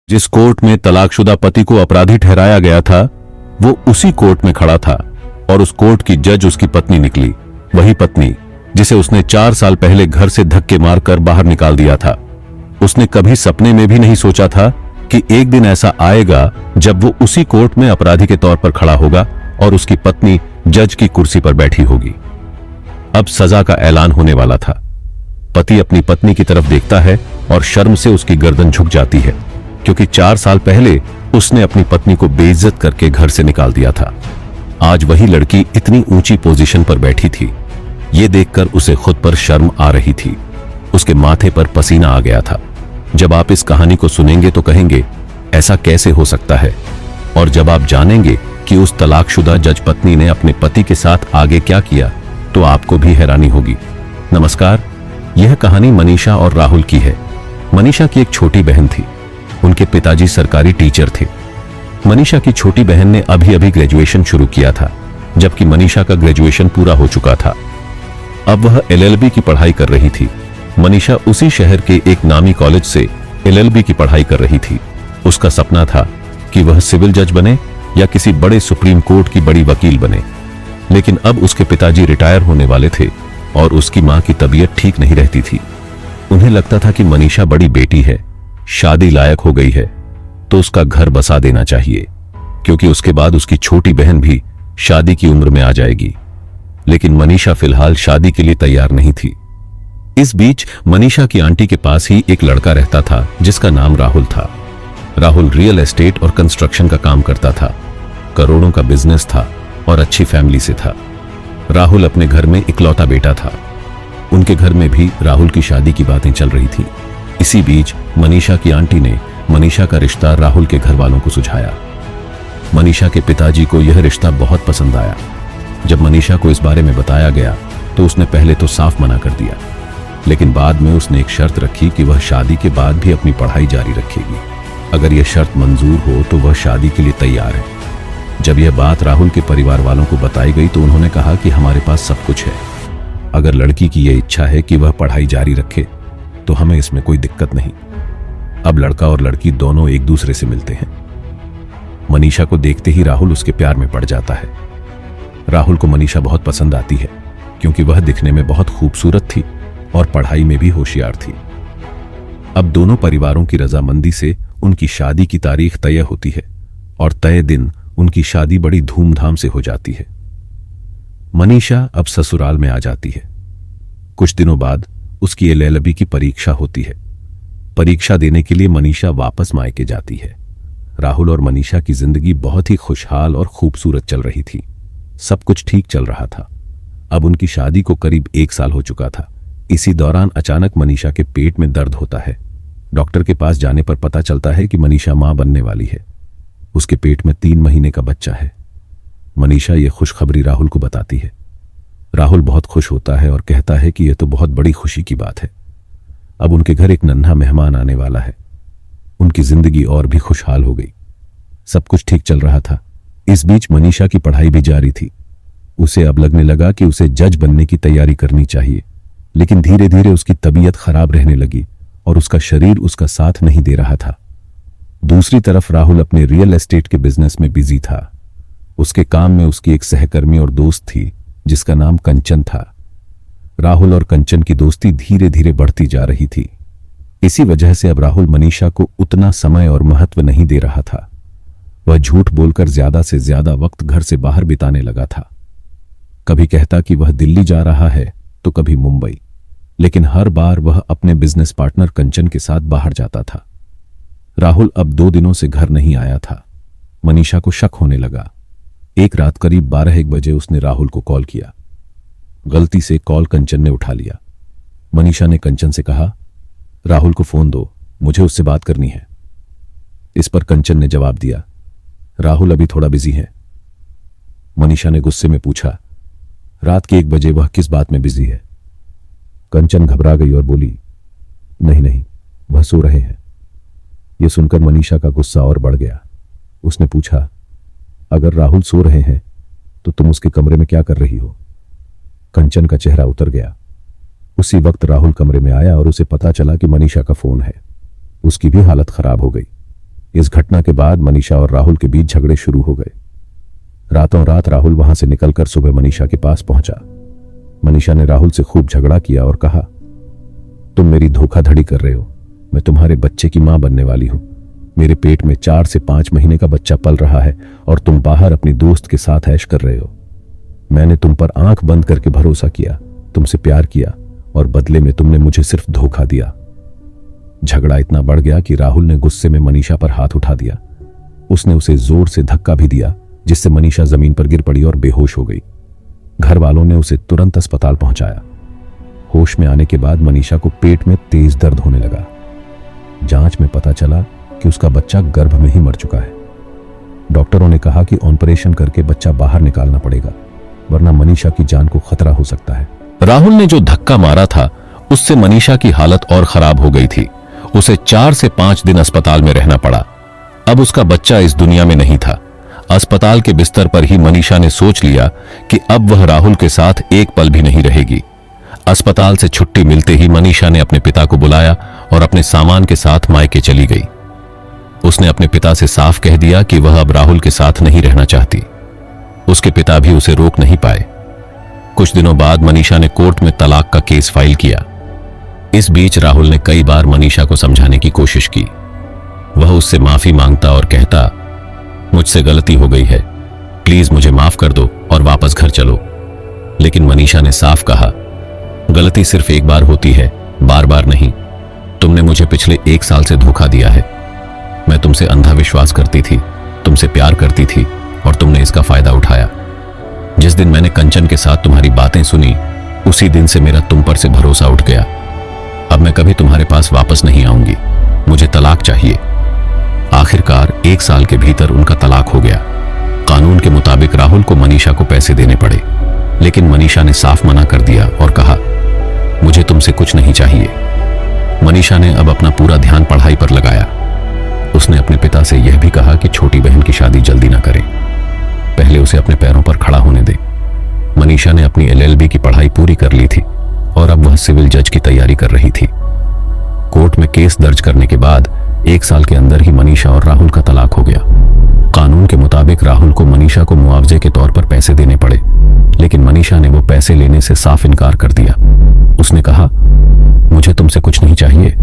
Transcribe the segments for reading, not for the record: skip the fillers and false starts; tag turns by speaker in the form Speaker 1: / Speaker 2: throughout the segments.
Speaker 1: जिस कोर्ट में तलाकशुदा पति को अपराधी ठहराया गया था, वो उसी कोर्ट में खड़ा था और उस कोर्ट की जज उसकी पत्नी निकली। वही पत्नी जिसे उसने 4 साल पहले घर से धक्के मारकर बाहर निकाल दिया था। उसने कभी सपने में भी नहीं सोचा था कि एक दिन ऐसा आएगा जब वो उसी कोर्ट में अपराधी के तौर पर खड़ा होगा और उसकी पत्नी जज की कुर्सी पर बैठी होगी। अब सजा का ऐलान होने वाला था। पति अपनी पत्नी की तरफ देखता है और शर्म से उसकी गर्दन झुक जाती है, क्योंकि 4 साल पहले उसने अपनी पत्नी को बेइज्जत करके घर से निकाल दिया था। आज वही लड़की इतनी ऊंची पोजीशन पर बैठी थी। ये देखकर उसे खुद पर शर्म आ रही थी। उसके माथे पर पसीना आ गया था। जब आप इस कहानी को सुनेंगे तो कहेंगे, ऐसा कैसे हो सकता है? और जब आप जानेंगे कि उस तलाकशुदा जज पत्नी ने अपने पति के साथ आगे क्या किया, तो आपको भी हैरानी होगी। नमस्कार, यह कहानी मनीषा और राहुल की है। मनीषा की एक छोटी बहन थी। उनके पिताजी सरकारी टीचर थे। मनीषा की छोटी बहन ने अभी अभी ग्रेजुएशन शुरू किया था, जबकि मनीषा का ग्रेजुएशन पूरा हो चुका था। अब वह LLB की पढ़ाई कर रही थी। मनीषा उसी शहर के एक नामी कॉलेज से LLB की पढ़ाई कर रही थी। उसका सपना था कि वह सिविल जज बने या किसी बड़े सुप्रीम कोर्ट की बड़ी वकील बने। लेकिन अब उसके पिताजी रिटायर होने वाले थे और उसकी मां की तबीयत ठीक नहीं रहती थी। उन्हें लगता था कि मनीषा बड़ी बेटी है, शादी लायक हो गई है, तो उसका घर बसा देना चाहिए, क्योंकि उसके बाद उसकी छोटी बहन भी शादी की उम्र में आ जाएगी। लेकिन मनीषा फिलहाल शादी के लिए तैयार नहीं थी। इस बीच मनीषा की आंटी के पास ही एक लड़का रहता था जिसका नाम राहुल था। राहुल रियल एस्टेट और कंस्ट्रक्शन का काम करता था। करोड़ों का बिजनेस था और अच्छी फैमिली से था। राहुल अपने घर में इकलौता बेटा था। उनके घर में भी राहुल की शादी की बातें चल रही थी। इसी बीच मनीषा की आंटी ने मनीषा का रिश्ता राहुल के घर वालों को सुझाया। मनीषा के पिताजी को यह रिश्ता बहुत पसंद आया। जब मनीषा को इस बारे में बताया गया तो उसने पहले तो साफ मना कर दिया, लेकिन बाद में उसने एक शर्त रखी कि वह शादी के बाद भी अपनी पढ़ाई जारी रखेगी। अगर यह शर्त मंजूर हो तो वह शादी के लिए तैयार है। जब यह बात राहुल के परिवार वालों को बताई गई तो उन्होंने कहा कि हमारे पास सब कुछ है। अगर लड़की की यह इच्छा है कि वह पढ़ाई जारी रखे तो हमें इसमें कोई दिक्कत नहीं। अब लड़का और लड़की दोनों एक दूसरे से मिलते हैं। मनीषा को देखते ही राहुल उसके प्यार में पड़ जाता है। राहुल को मनीषा बहुत पसंद आती है, क्योंकि वह दिखने में बहुत खूबसूरत थी और पढ़ाई में भी होशियार थी। अब दोनों परिवारों की रजामंदी से उनकी शादी की तारीख तय होती है और तय दिन उनकी शादी बड़ी धूमधाम से हो जाती है। मनीषा अब ससुराल में आ जाती है। कुछ दिनों बाद उसकी LLB की परीक्षा होती है। परीक्षा देने के लिए मनीषा वापस मायके जाती है। राहुल और मनीषा की जिंदगी बहुत ही खुशहाल और खूबसूरत चल रही थी। सब कुछ ठीक चल रहा था। अब उनकी शादी को करीब 1 साल हो चुका था। इसी दौरान अचानक मनीषा के पेट में दर्द होता है। डॉक्टर के पास जाने पर पता चलता है कि मनीषा मां बनने वाली है। उसके पेट में 3 महीने का बच्चा है। मनीषा ये खुशखबरी राहुल को बताती है। राहुल बहुत खुश होता है और कहता है कि यह तो बहुत बड़ी खुशी की बात है। अब उनके घर एक नन्हा मेहमान आने वाला है। उनकी जिंदगी और भी खुशहाल हो गई। सब कुछ ठीक चल रहा था। इस बीच मनीषा की पढ़ाई भी जारी थी। उसे अब लगने लगा कि उसे जज बनने की तैयारी करनी चाहिए, लेकिन धीरे धीरे उसकी तबीयत खराब रहने लगी और उसका शरीर उसका साथ नहीं दे रहा था। दूसरी तरफ राहुल अपने रियल एस्टेट के बिजनेस में बिजी था। उसके काम में उसकी एक सहकर्मी और दोस्त थी जिसका नाम कंचन था। राहुल और कंचन की दोस्ती धीरे धीरे बढ़ती जा रही थी। इसी वजह से अब राहुल मनीषा को उतना समय और महत्व नहीं दे रहा था। वह झूठ बोलकर ज्यादा से ज्यादा वक्त घर से बाहर बिताने लगा था। कभी कहता कि वह दिल्ली जा रहा है तो कभी मुंबई, लेकिन हर बार वह अपने बिजनेस पार्टनर कंचन के साथ बाहर जाता था। राहुल अब 2 दिनों से घर नहीं आया था। मनीषा को शक होने लगा। एक रात करीब 12-1 बजे उसने राहुल को कॉल किया। गलती से कॉल कंचन ने उठा लिया। मनीषा ने कंचन से कहा, राहुल को फोन दो, मुझे उससे बात करनी है। इस पर कंचन ने जवाब दिया, राहुल अभी थोड़ा बिजी है। मनीषा ने गुस्से में पूछा, रात के 1 बजे वह किस बात में बिजी है? कंचन घबरा गई और बोली, नहीं नहीं, वह सो रहे हैं। यह सुनकर मनीषा का गुस्सा और बढ़ गया। उसने पूछा, अगर राहुल सो रहे हैं तो तुम उसके कमरे में क्या कर रही हो? कंचन का चेहरा उतर गया। उसी वक्त राहुल कमरे में आया और उसे पता चला कि मनीषा का फोन है। उसकी भी हालत खराब हो गई। इस घटना के बाद मनीषा और राहुल के बीच झगड़े शुरू हो गए। रातों रात राहुल वहां से निकलकर सुबह मनीषा के पास पहुंचा। मनीषा ने राहुल से खूब झगड़ा किया और कहा, तुम मेरी धोखाधड़ी कर रहे हो। मैं तुम्हारे बच्चे की मां बनने वाली हूं। मेरे पेट में 4 से 5 महीने का बच्चा पल रहा है और तुम बाहर अपनी दोस्त के साथ ऐश कर रहे हो। मैंने तुम पर आंख बंद करके भरोसा किया, तुमसे प्यार किया और बदले में तुमने मुझे सिर्फ धोखा दिया। झगड़ा इतना बढ़ गया कि राहुल ने गुस्से में मनीषा पर हाथ उठा दिया। उसने उसे जोर से धक्का भी दिया, जिससे मनीषा जमीन पर गिर पड़ी और बेहोश हो गई। घर वालों ने उसे तुरंत अस्पताल पहुंचाया। होश में आने के बाद मनीषा को पेट में तेज दर्द होने लगा। जांच में पता चला कि उसका बच्चा गर्भ में ही मर चुका है। डॉक्टरों ने कहा कि ऑपरेशन करके बच्चा बाहर निकालना पड़ेगा, वरना मनीषा की जान को खतरा हो सकता है। राहुल ने जो धक्का मारा था उससे मनीषा की हालत और खराब हो गई थी। उसे 4 से 5 दिन अस्पताल में रहना पड़ा। अब उसका बच्चा इस दुनिया में नहीं था। अस्पताल के बिस्तर पर ही मनीषा ने सोच लिया कि अब वह राहुल के साथ एक पल भी नहीं रहेगी। अस्पताल से छुट्टी मिलते ही मनीषा ने अपने पिता को बुलाया और अपने सामान के साथ मायके चली गई। उसने अपने पिता से साफ कह दिया कि वह अब राहुल के साथ नहीं रहना चाहती। उसके पिता भी उसे रोक नहीं पाए। कुछ दिनों बाद मनीषा ने कोर्ट में तलाक का केस फाइल किया। इस बीच राहुल ने कई बार मनीषा को समझाने की कोशिश की। वह उससे माफी मांगता और कहता, मुझसे गलती हो गई है, प्लीज मुझे माफ कर दो और वापस घर चलो। लेकिन मनीषा ने साफ कहा, गलती सिर्फ एक बार होती है, बार बार नहीं। तुमने मुझे पिछले 1 साल से धोखा दिया है। मैं तुमसे अंधा विश्वास करती थी, तुमसे प्यार करती थी और तुमने इसका फायदा उठाया। जिस दिन मैंने कंचन के साथ तुम्हारी बातें सुनी, उसी दिन से मेरा तुम पर से भरोसा उठ गया। अब मैं कभी तुम्हारे पास वापस नहीं आऊंगी। मुझे तलाक चाहिए। आखिरकार 1 साल के भीतर उनका तलाक हो गया। कानून के मुताबिक राहुल को मनीषा को पैसे देने पड़े, लेकिन मनीषा ने साफ मना कर दिया और कहा, मुझे तुमसे कुछ नहीं चाहिए। मनीषा ने अब अपना पूरा ध्यान पढ़ाई पर लगाया। उसने अपने पिता से यह भी कहा कि छोटी बहन की शादी जल्दी ना करें, पहले उसे अपने पैरों पर खड़ा होने दे। मनीषा ने अपनी LLB की पढ़ाई पूरी कर ली थी और अब वह सिविल जज की तैयारी कर रही थी। कोर्ट में केस दर्ज करने के बाद 1 साल के अंदर ही मनीषा और राहुल का तलाक हो गया। कानून के मुताबिक राहुल को मनीषा को मुआवजे के तौर पर पैसे देने पड़े, लेकिन मनीषा ने वो पैसे लेने से साफ इनकार कर दिया। उसने कहा, मुझे तुमसे कुछ नहीं चाहिए।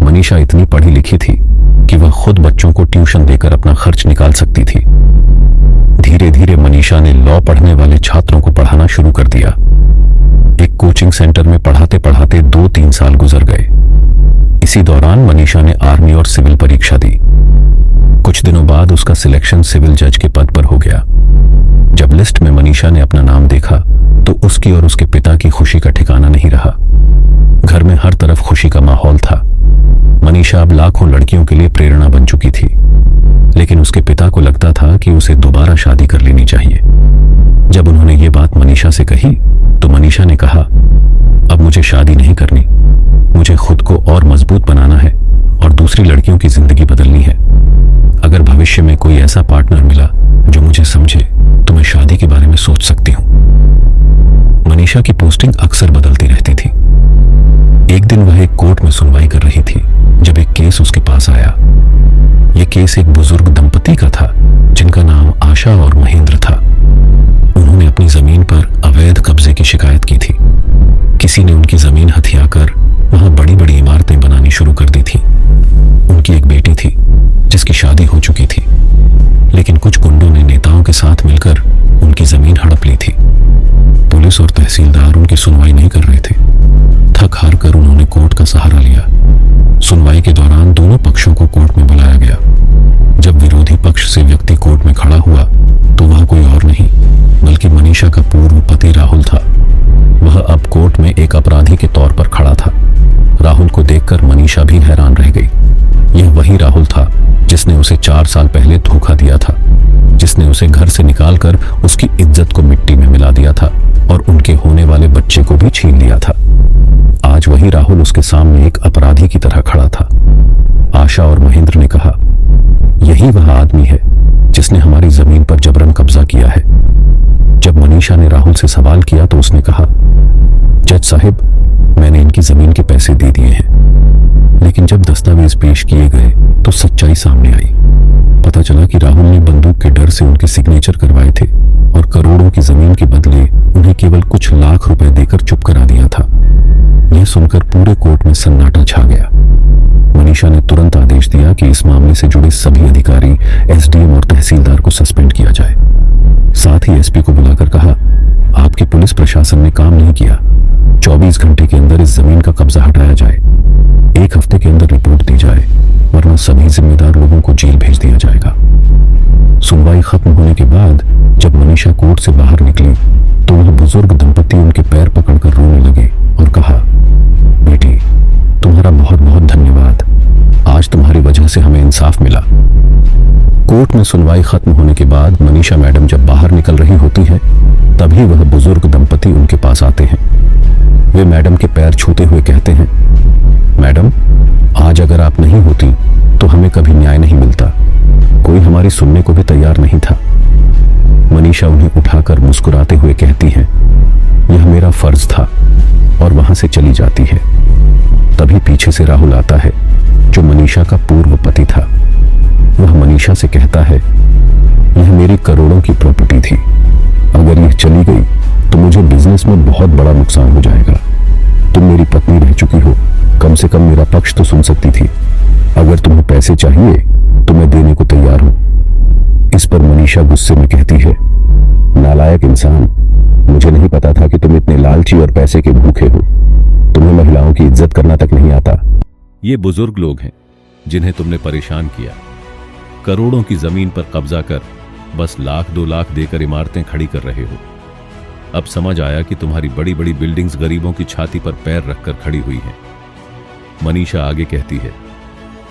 Speaker 1: मनीषा इतनी पढ़ी लिखी थी कि वह खुद बच्चों को ट्यूशन देकर अपना खर्च निकाल सकती थी। धीरे धीरे मनीषा ने लॉ पढ़ने वाले छात्रों को पढ़ाना शुरू कर दिया। एक कोचिंग सेंटर में पढ़ाते पढ़ाते 2-3 साल गुजर गए। इसी दौरान मनीषा ने आर्मी और सिविल परीक्षा दी। कुछ दिनों बाद उसका सिलेक्शन सिविल जज के पद पर हो गया। जब लिस्ट में मनीषा ने अपना नाम देखा तो उसकी और उसके पिता की खुशी का ठिकाना नहीं रहा। घर में हर तरफ खुशी का माहौल था। मनीषा अब लाखों लड़कियों के लिए प्रेरणा बन चुकी थी, लेकिन उसके पिता को लगता था कि उसे दोबारा शादी कर लेनी चाहिए। जब उन्होंने ये बात मनीषा से कही तो मनीषा ने कहा, अब मुझे शादी नहीं करनी, मुझे खुद को और मजबूत बनाना है और दूसरी लड़कियों की जिंदगी बदलनी है। अगर भविष्य में कोई ऐसा पार्टनर मिला जो मुझे समझे तो मैं शादी के बारे में सोच सकती हूँ। मनीषा की पोस्टिंग अक्सर बदलती रहती थी। एक दिन वह एक कोर्ट में सुनवाई कर रही थी जब एक केस उसके पास आया। यह केस एक बुजुर्ग दंपति का था जिनका नाम आशा और महेंद्र था। उन्होंने अपनी जमीन पर अवैध कब्जे की शिकायत की थी। किसी ने उनकी जमीन हथियाकर वहां बड़ी बड़ी इमारतें बनानी शुरू कर दी थी। उनकी एक बेटी थी जिसकी शादी हो चुकी थी, लेकिन कुछ गुंडों ने नेताओं के साथ मिलकर उनकी जमीन हड़प ली थी। पुलिस और तहसीलदार उनकी सुनवाई नहीं कर रहे थे। थक हार कर उन्होंने कोर्ट का सहारा लिया। सुनवाई के दौरान दोनों पक्षों को कोर्ट में बुलाया गया। जब विरोधी पक्ष से व्यक्ति कोर्ट में खड़ा हुआ तो वह कोई और नहीं बल्कि मनीषा का पूर्व पति राहुल था। वह अब कोर्ट में एक अपराधी के तौर पर खड़ा था। राहुल को देखकर मनीषा भी हैरान रह गई। यह वही राहुल था जिसने उसे 4 साल पहले धोखा दिया था, जिसने उसे घर से निकालकर उसकी इज्जत को मिट्टी में मिला दिया था और उनके होने वाले बच्चे को भी छीन लिया था। आज वही राहुल उसके सामने एक अपराधी की तरह खड़ा था। आशा और महेंद्र ने कहा, यही वह आदमी है जिसने हमारी जमीन पर जबरन कब्जा किया है। जब मनीषा ने राहुल से सवाल किया तो उसने कहा, जज साहिब, मैंने इनकी जमीन के पैसे दे दिए हैं, लेकिन जब दस्तावेज पेश किए गए तो सच्चाई सामने आई। पता चला कि राहुल ने बंदूक के डर से उनके सिग्नेचर करवाए थे और करोड़ों की जमीन के बदले उन्हें केवल कुछ लाख रुपए देकर चुप करा दिया था। यह सुनकर पूरे कोर्ट में सन्नाटा छा गया। मनीषा ने तुरंत आदेश दिया कि इस मामले से जुड़े सभी अधिकारी, एसडीएम और तहसीलदार को सस्पेंड किया जाए। साथ ही एसपी को बुलाकर कहा, आपकी पुलिस प्रशासन ने काम नहीं किया। 24 घंटे के अंदर इस जमीन का कब्जा हटाया जाए। 1 हफ्ते के अंदर रिपोर्ट दी जाए, वरना सभी जिम्मेदार लोगों को जेल भेज दिया जाएगा। सुनवाई खत्म होने के बाद जब मनीषा कोर्ट से बाहर निकली तो वह बुजुर्ग दंपति उनके पैर पकड़कर रोने लगे और कहा, बेटी, तुम्हारा बहुत बहुत धन्यवाद। आज तुम्हारी वजह से हमें इंसाफ मिला। कोर्ट में सुनवाई खत्म होने के बाद मनीषा मैडम जब बाहर निकल रही होती हैं, तभी वह बुजुर्ग दंपति उनके पास आते हैं। वे मैडम के पैर छूते हुए कहते हैं, मैडम, आज अगर आप नहीं होती तो हमें कभी न्याय नहीं मिलता। कोई हमारी सुनने को भी तैयार नहीं था। मनीषा उन्हें उठाकर मुस्कुराते हुए कहती हैं, यह मेरा फर्ज था, और वहां से चली जाती है। तभी पीछे से राहुल आता है, जो मनीषा का पूर्व पति था। वह मनीषा से कहता है, यह मेरी करोड़ों की प्रॉपर्टी थी। अगर यह चली गई तो मुझे बिजनेस में बहुत बड़ा नुकसान हो जाएगा। तुम मेरी पत्नी रह चुकी हो, कम से कम मेरा पक्ष तो सुन सकती थी। अगर तुम्हें पैसे चाहिए तो मैं देने को तैयार हूं। इस पर मनीषा गुस्से में कहती है, नालायक इंसान, मुझे नहीं पता था कि तुम इतने लालची और पैसे के भूखे हो। तुम्हें महिलाओं की इज्जत करना तक नहीं आता।
Speaker 2: ये बुजुर्ग लोग हैं जिन्हें तुमने परेशान किया। करोड़ों की जमीन पर कब्जा कर बस 1-2 लाख देकर इमारतें खड़ी कर रहे हो। अब समझ आया कि तुम्हारी बड़ी बड़ी बिल्डिंग्स गरीबों की छाती पर पैर रखकर खड़ी हुई हैं। मनीषा आगे कहती है,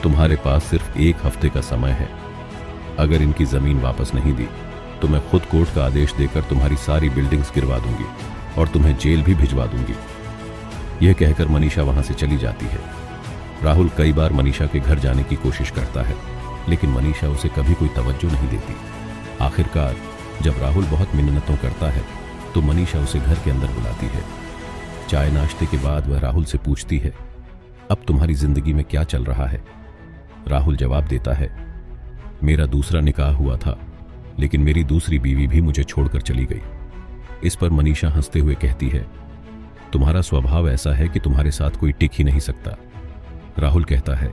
Speaker 2: तुम्हारे पास सिर्फ 1 हफ्ते का समय है। अगर इनकी जमीन वापस नहीं दी तो मैं खुद कोर्ट का आदेश देकर तुम्हारी सारी बिल्डिंग्स गिरवा दूंगी और तुम्हें जेल भी भिजवा दूंगी। यह कहकर मनीषा वहां से चली जाती है। राहुल कई बार मनीषा के घर जाने की कोशिश करता है, लेकिन मनीषा उसे कभी कोई तवज्जो नहीं देती। आखिरकार जब राहुल बहुत मिन्नतों करता है तो मनीषा उसे घर के अंदर बुलाती है। चाय नाश्ते के बाद वह राहुल से पूछती है, अब तुम्हारी जिंदगी में क्या चल रहा है? राहुल जवाब देता है, मेरा दूसरा निकाह हुआ था, लेकिन मेरी दूसरी बीवी भी मुझे छोड़कर चली गई। इस पर मनीषा हंसते हुए कहती है, तुम्हारा स्वभाव ऐसा है कि तुम्हारे साथ कोई टिक ही नहीं सकता। राहुल कहता है,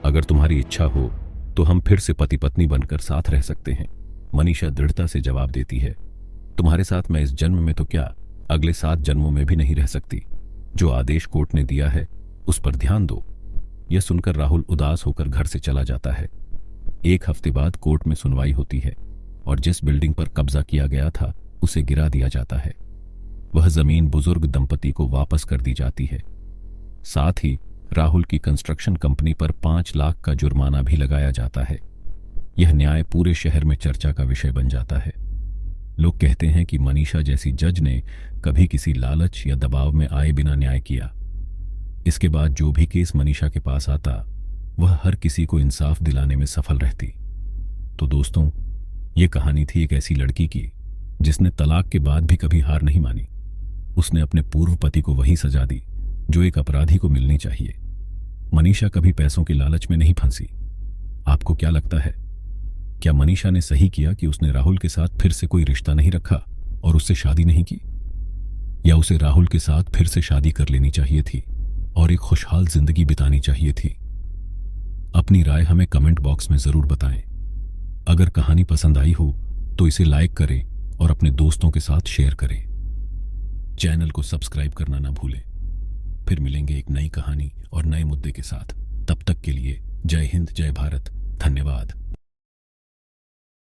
Speaker 2: अगर तुम्हारी इच्छा हो तो हम फिर से पति पत्नी बनकर साथ रह सकते हैं। मनीषा दृढ़ता से जवाब देती है, तुम्हारे साथ मैं इस जन्म में तो क्या, अगले 7 जन्मों में भी नहीं रह सकती। जो आदेश कोर्ट ने दिया है उस पर ध्यान दो। यह सुनकर राहुल उदास होकर घर से चला जाता है। 1 हफ्ते बाद कोर्ट में सुनवाई होती है और जिस बिल्डिंग पर कब्जा किया गया था उसे गिरा दिया जाता है। वह जमीन बुजुर्ग दंपति को वापस कर दी जाती है। साथ ही राहुल की कंस्ट्रक्शन कंपनी पर 5 लाख का जुर्माना भी लगाया जाता है। यह न्याय पूरे शहर में चर्चा का विषय बन जाता है। लोग कहते हैं कि मनीषा जैसी जज ने कभी किसी लालच या दबाव में आए बिना न्याय किया। इसके बाद जो भी केस मनीषा के पास आता वह हर किसी को इंसाफ दिलाने में सफल रहती। तो दोस्तों, ये कहानी थी एक ऐसी लड़की की जिसने तलाक के बाद भी कभी हार नहीं मानी। उसने अपने पूर्व पति को वही सजा दी जो एक अपराधी को मिलनी चाहिए। मनीषा कभी पैसों के लालच में नहीं फंसी। आपको क्या लगता है, क्या मनीषा ने सही किया कि उसने राहुल के साथ फिर से कोई रिश्ता नहीं रखा और उससे शादी नहीं की, या उसे राहुल के साथ फिर से शादी कर लेनी चाहिए थी और एक खुशहाल जिंदगी बितानी चाहिए थी? अपनी राय हमें कमेंट बॉक्स में जरूर बताएं। अगर कहानी पसंद आई हो तो इसे लाइक करें और अपने दोस्तों के साथ शेयर करें। चैनल को सब्सक्राइब करना ना भूलें। फिर मिलेंगे एक नई कहानी और नए मुद्दे के साथ। तब तक के लिए जय हिंद, जय भारत, धन्यवाद।